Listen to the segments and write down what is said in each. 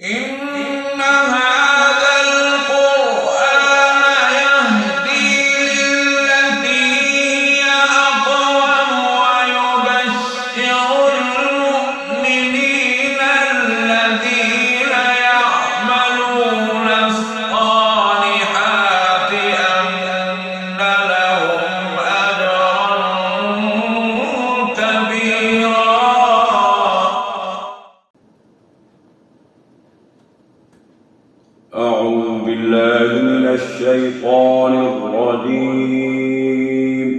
إن هذا القرآن يهدي للتي هي أقوم ويبشر المؤمنين الذين يعملون الصالحات أن لهم أجرا كبيرا. أعوذ بالله من الشيطان الرجيم.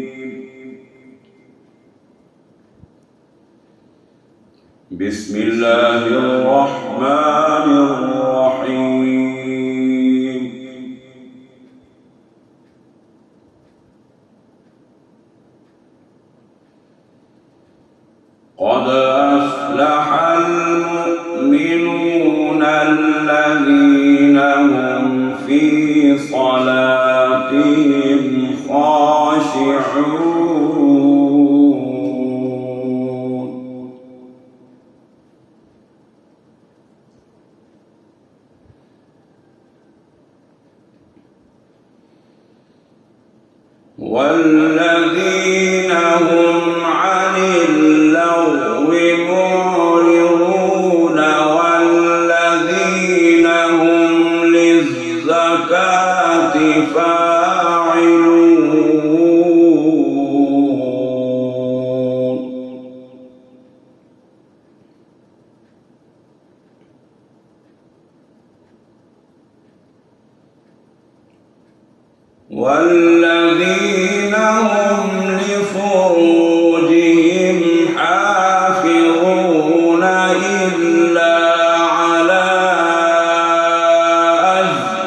بسم الله الرحمن الرحيم. قد أفلح المؤمنون الذين هم في صلاتهم خاشعون. والذين هم عن اللغو معرضون والذين هم للزكاة فاعلون. والذين هم لفروجهم حافظون إلا على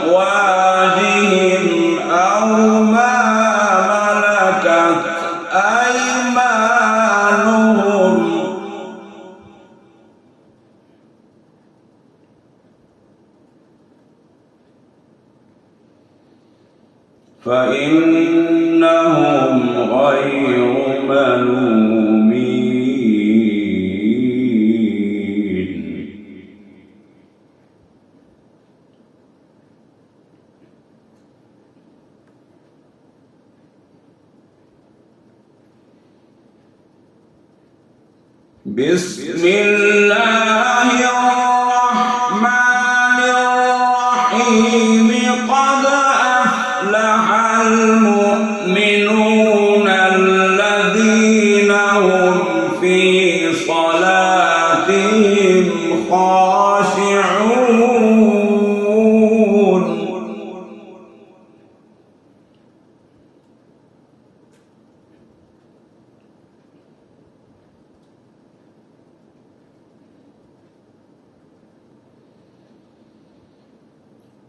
أزواجهم أو ما ملكت أيمانهم فإنهم غير ملومين. بسم الله الرحمن الرحيم. قد أفلح المؤمنون الذين هم في صلاتهم خاشعون.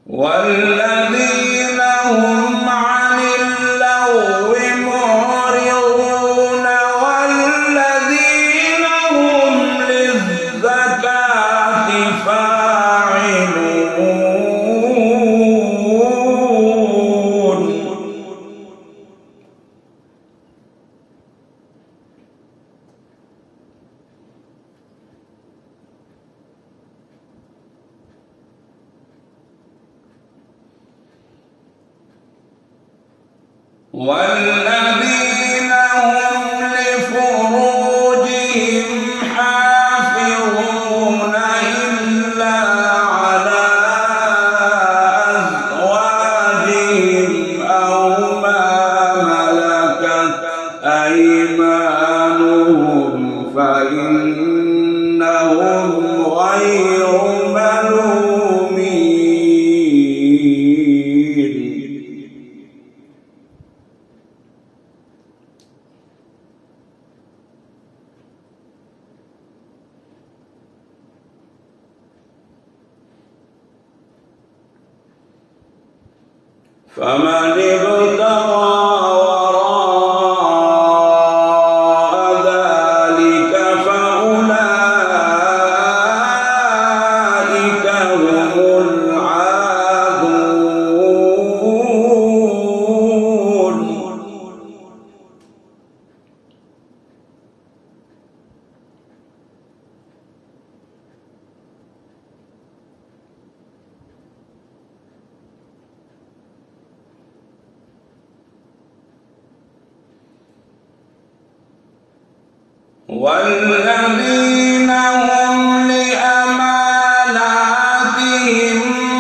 والذين هم عن اللغو معرضون والذين هم للزكاة فاعلون. والذين هم لفروجهم حافظون إلا على أزواجهم أو ما ملكت أيمانهم فإنهم غير ملومين. فمن ابتغى وراء ذلك فأولئك هم العادون. والذين هم لأماناتهم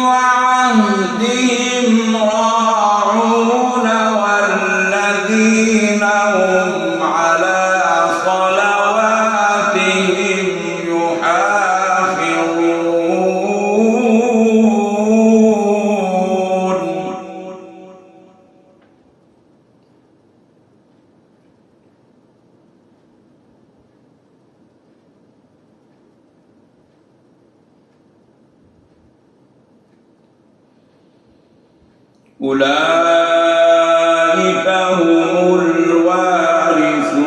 وعهدهم راعون والذين هم على صلواتهم يحافظون أولئك هم الوارثون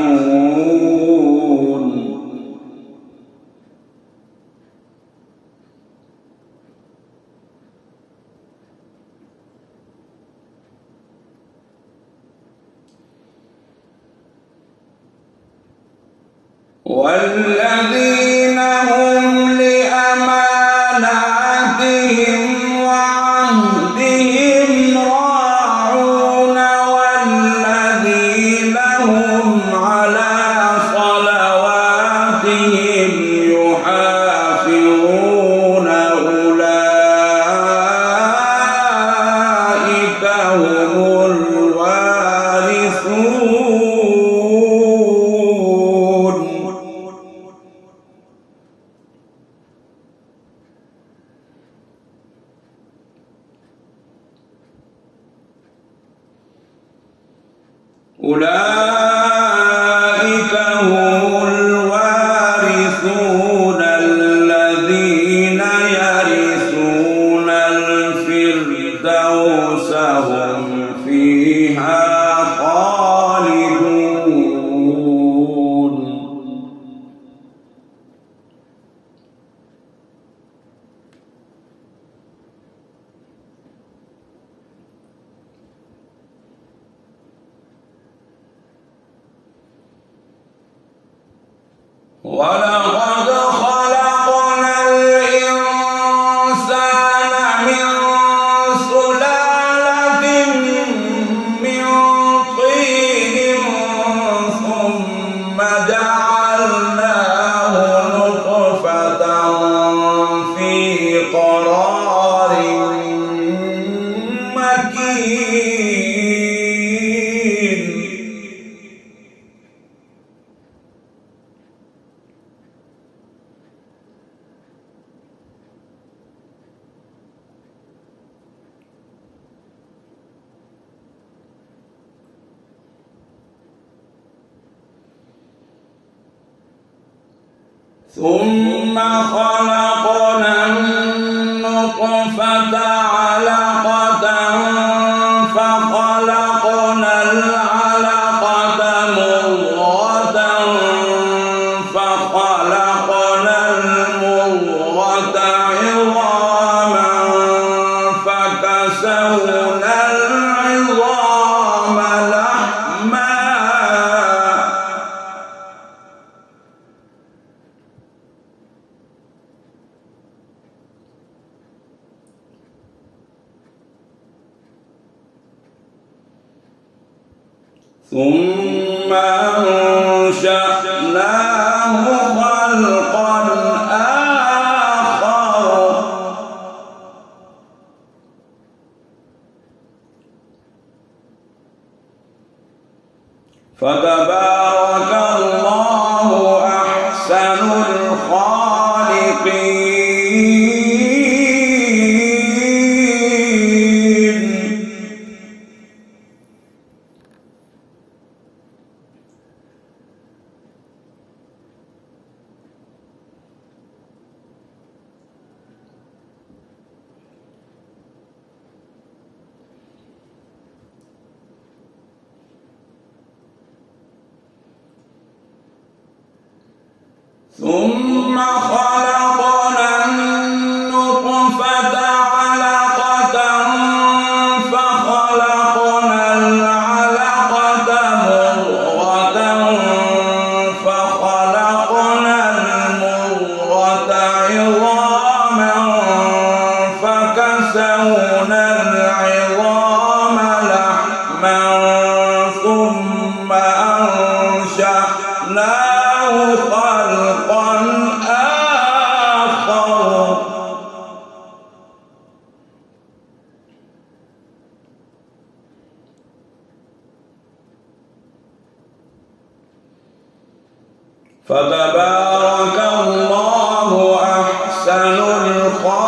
والذين هم لأماناتهم وعهدهم راعون والذين هم على صلواتهم يحافظون أولئك هم الوارثون أولئك هم الوارثون الذين يرثون الفردوس هم فيها خالدون ولقد خلقنا الإنسان من سلالة من طين ثم جعلناه نطفة في قرار مكين ثم خلقنا النطفة علقة فخلقنا العلقة مضغة فخلقنا المضغة عظاما فكسونا العظام لحما ثم أنشأناه خلقا آخر فتبارك الله أحسن الخالقين ثم خلقنا النطفة علقة فخلقنا العلقة مضغة فخلقنا المضغة عظاما فكسونا العظام لحما ثم أنشأناه فتبارك الله أحسن الخالقين.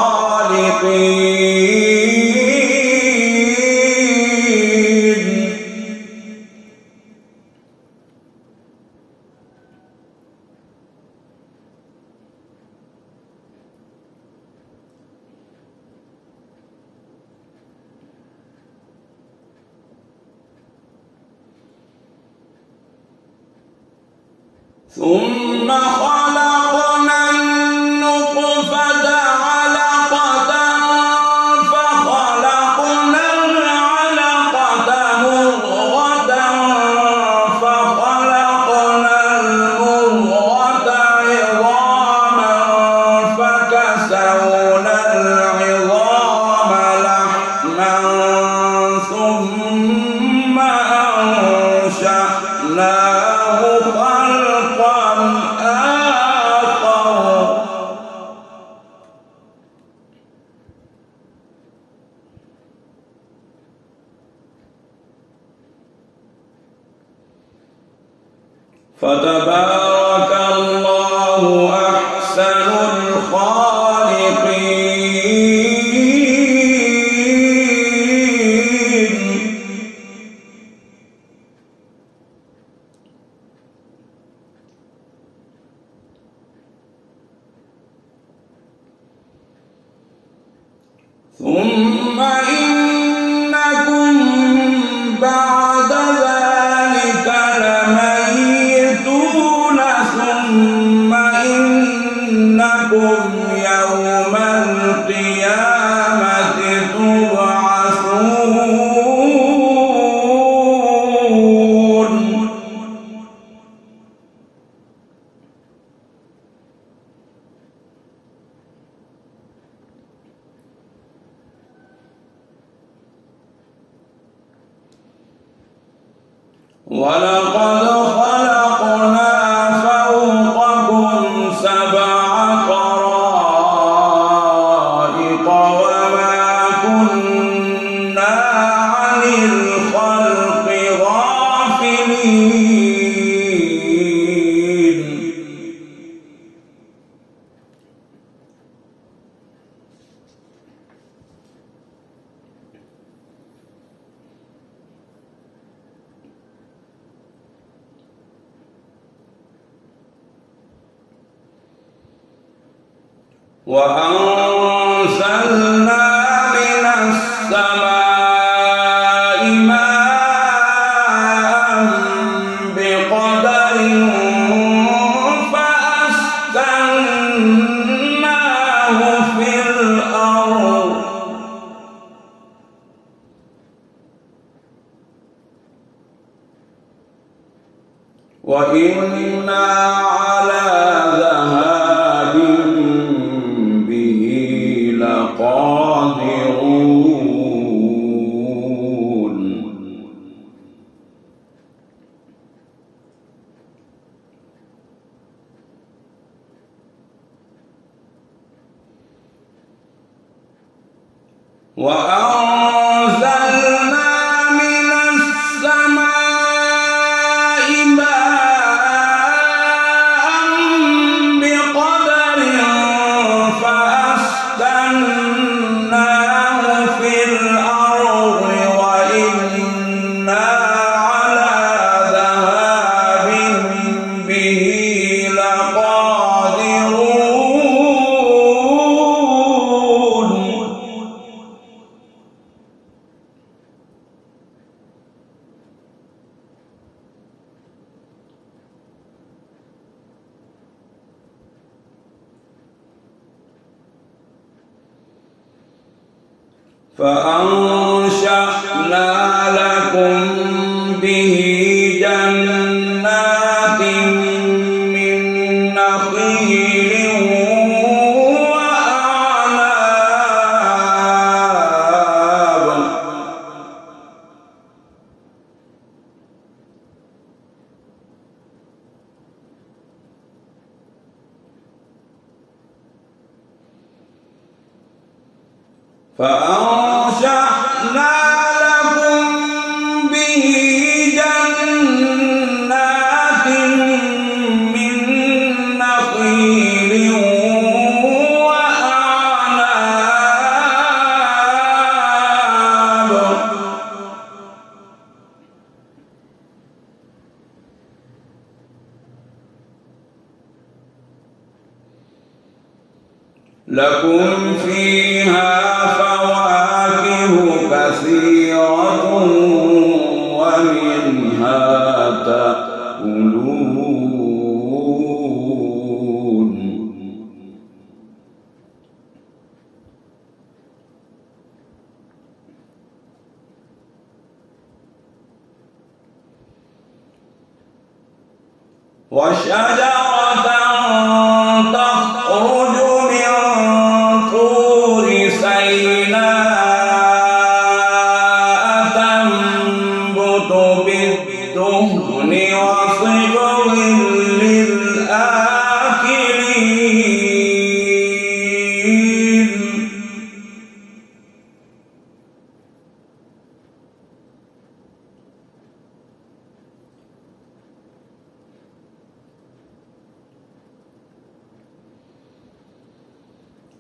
ثم خلقنا النطفة علقة فخلقنا العلقة مضغة فخلقنا المضغة عظاما فكسونا العظام لحما ثم أنشأناه خلقا آخر. فتبارك الله أحسن الخالقين. ثم إنكم بعد ذلك لميتون ثم إنكم يوم القيامة تبعثون. ولقد خلقنا فوقكم سبع طرائق وما كنا عن الخلق غافلين. وأنزلنا من السماء ماء بقدر فأسكناه في الأرض وإنا على ذهاب به لقادرون. وأنزلنا من السماء ماء بقدر فأسكناه في الأرض وإنا على ذهاب به لقادرون. فأنشأنا لكم به جنات من نخيل وأعناب فأنشأنا لكم به جنات من لكم فيها فواكه كثيرة ومنها تأكلون. وشجرة تخرج من طور سيناء تنبت بالدهن وصبغ للآكلين.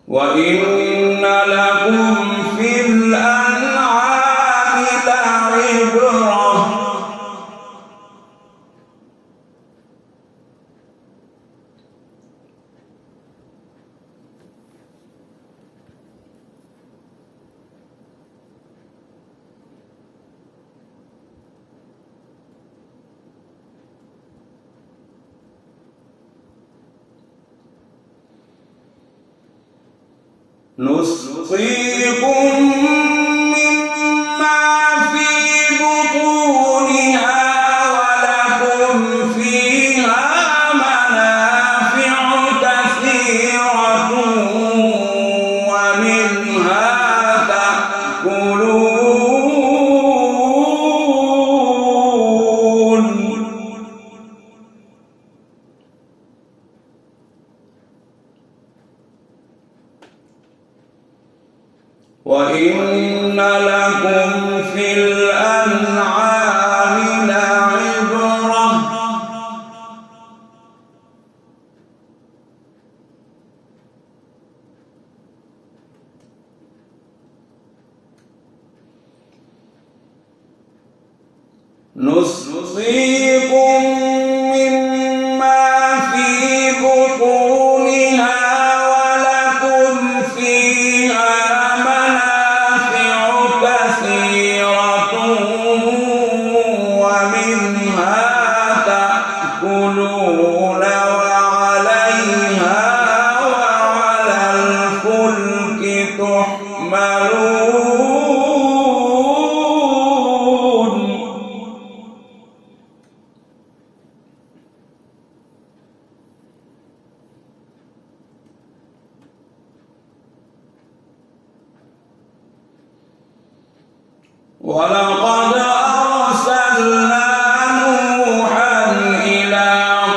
وإن لكم في الأنعام لعبرة. نسقيكم مما في بطونها ولكم فيها منافع كثيرة ومنها تأكلون. وإن لكم في الأنعام لعبرة. نسقيكم مما في بطونها ولكم فيها كثيرة ومنها تأكلون وعليها وعلى الفلك تحملون. ولقد أرسلنا نوحا إلى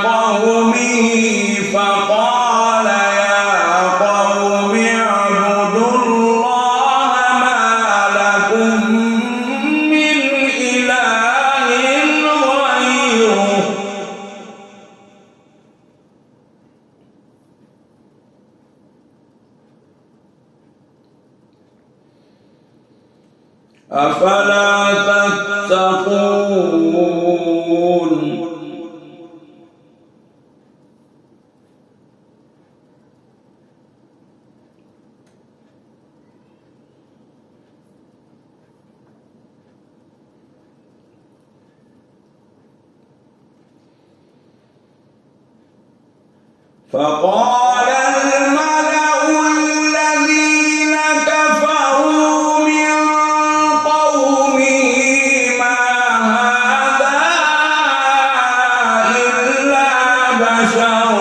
قومه فقال يا قوم اعبدوا الله ما لكم من إله غيره. أفلا تتقون. فقال الملأ الذين كفروا من قومه ما هذا إلا بشر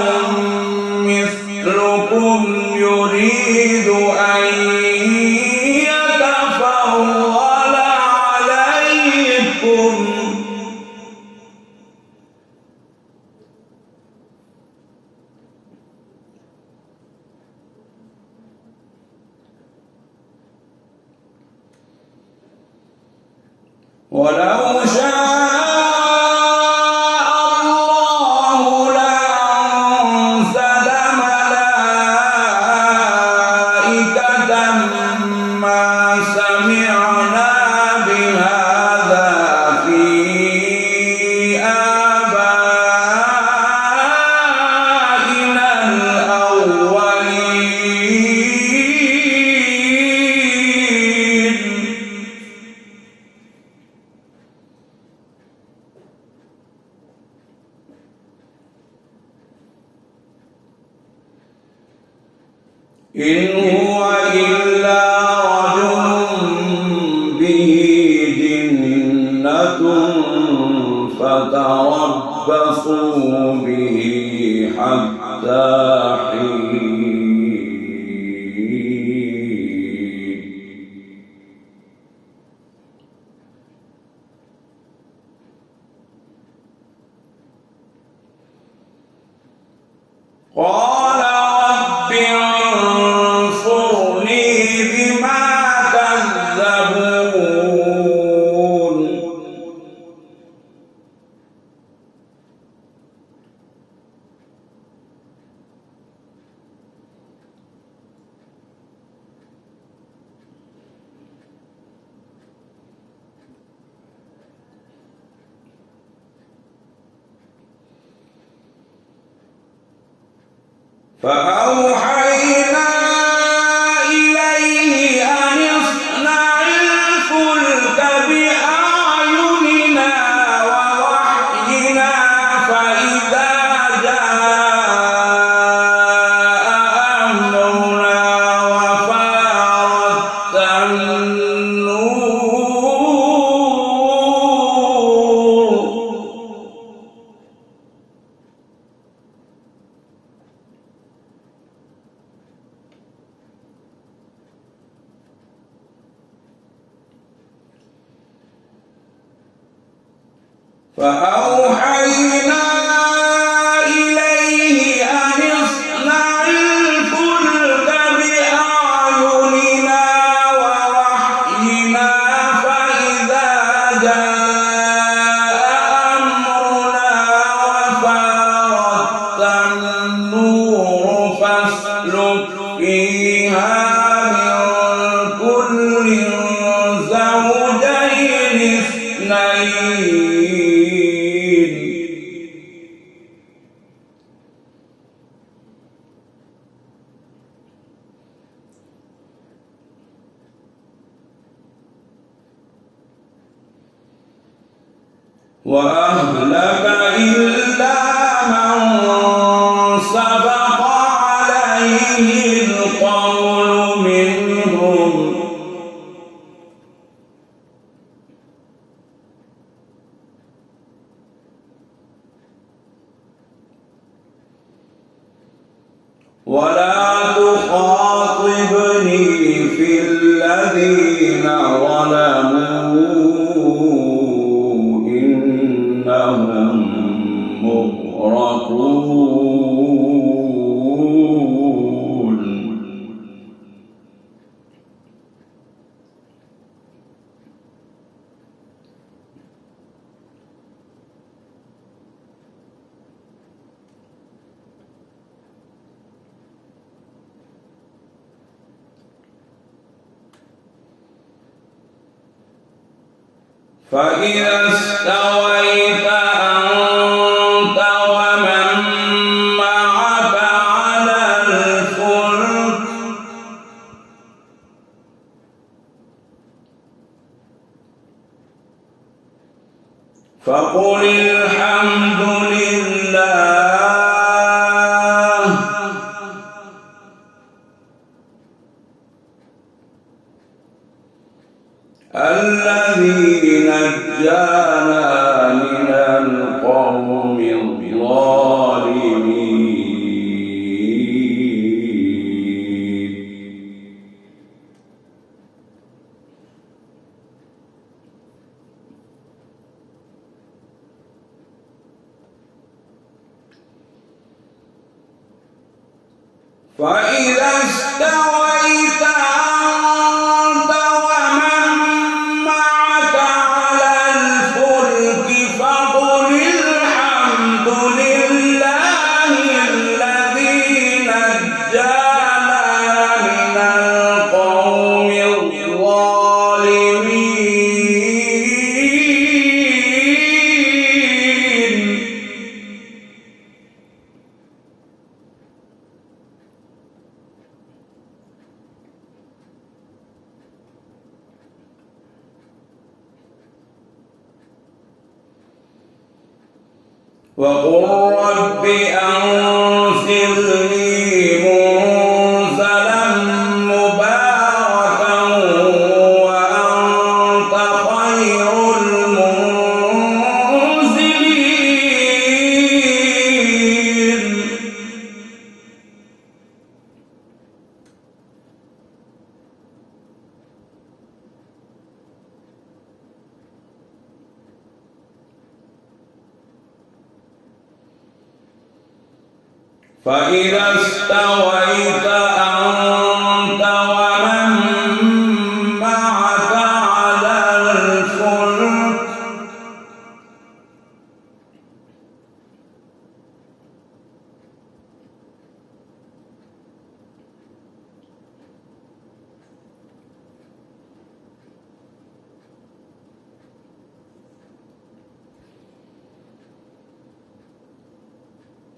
مثلكم يريد أن يتفضل عليكم. ولو شاء الله لأنزل ملائكة ما سمعنا بهذا في آبائنا الأولين. إن هو إلا رجل به جنة فتربصوا به حتى حين. قال رب انصرني بما كذبون. فأوحينا إليه أن اصنع الفلك بأعيننا ووحينا فإذا جاء أمرنا وفارت النور فأوحينا إليه أن اصنع الفلك بأعيننا ووحينا فإذا جاء أمرنا وفارت النور فاسلك فيها من كل زوجين اثنين وأهلك إلا من سبق عليه القول منهم ولا تخاطبني في الذين ظلموا إنهم مغرقون. فإذا استويت أنت ومن معك على الفلك فقل الحمد لله الذي نجانا من القوم الظالمين. فإذا استويت أنت ومن معك على الفلك فقل الحمد لله الذي نجانا من القوم الظالمين. وقل رب أنزلني منزلا فإذا استويت أنت ومن معك على الفلك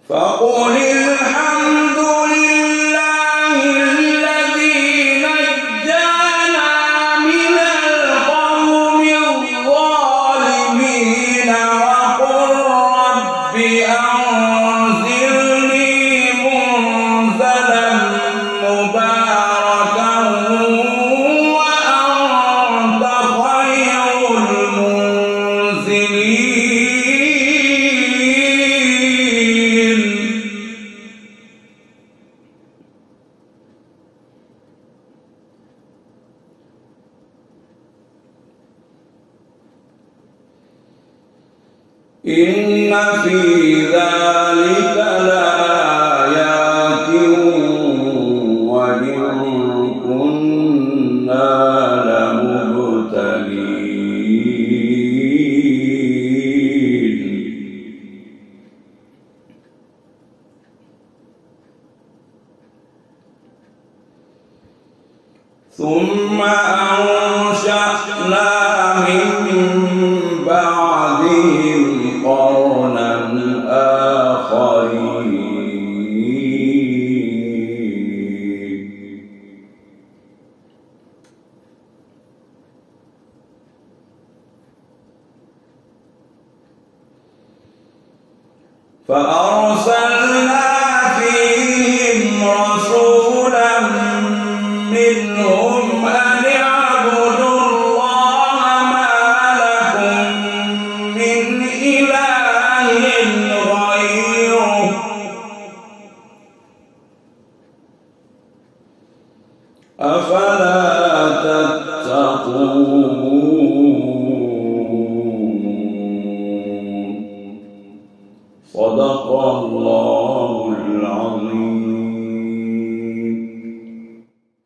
فقل الحمد لله الذي نجانا من القوم الظالمين وقل رب أنزلني منزلا مباركا وأنت خير المنزلين. إن في ذلك لآيات وإن كنا لمبتلين. ثم أنشأنا من بعدهم قرنا آخرين. فأرسلنا فيهم رسولا منهم أن اعبدوا الله ما لكم من إله غيره أفلا تتقون. صدق الله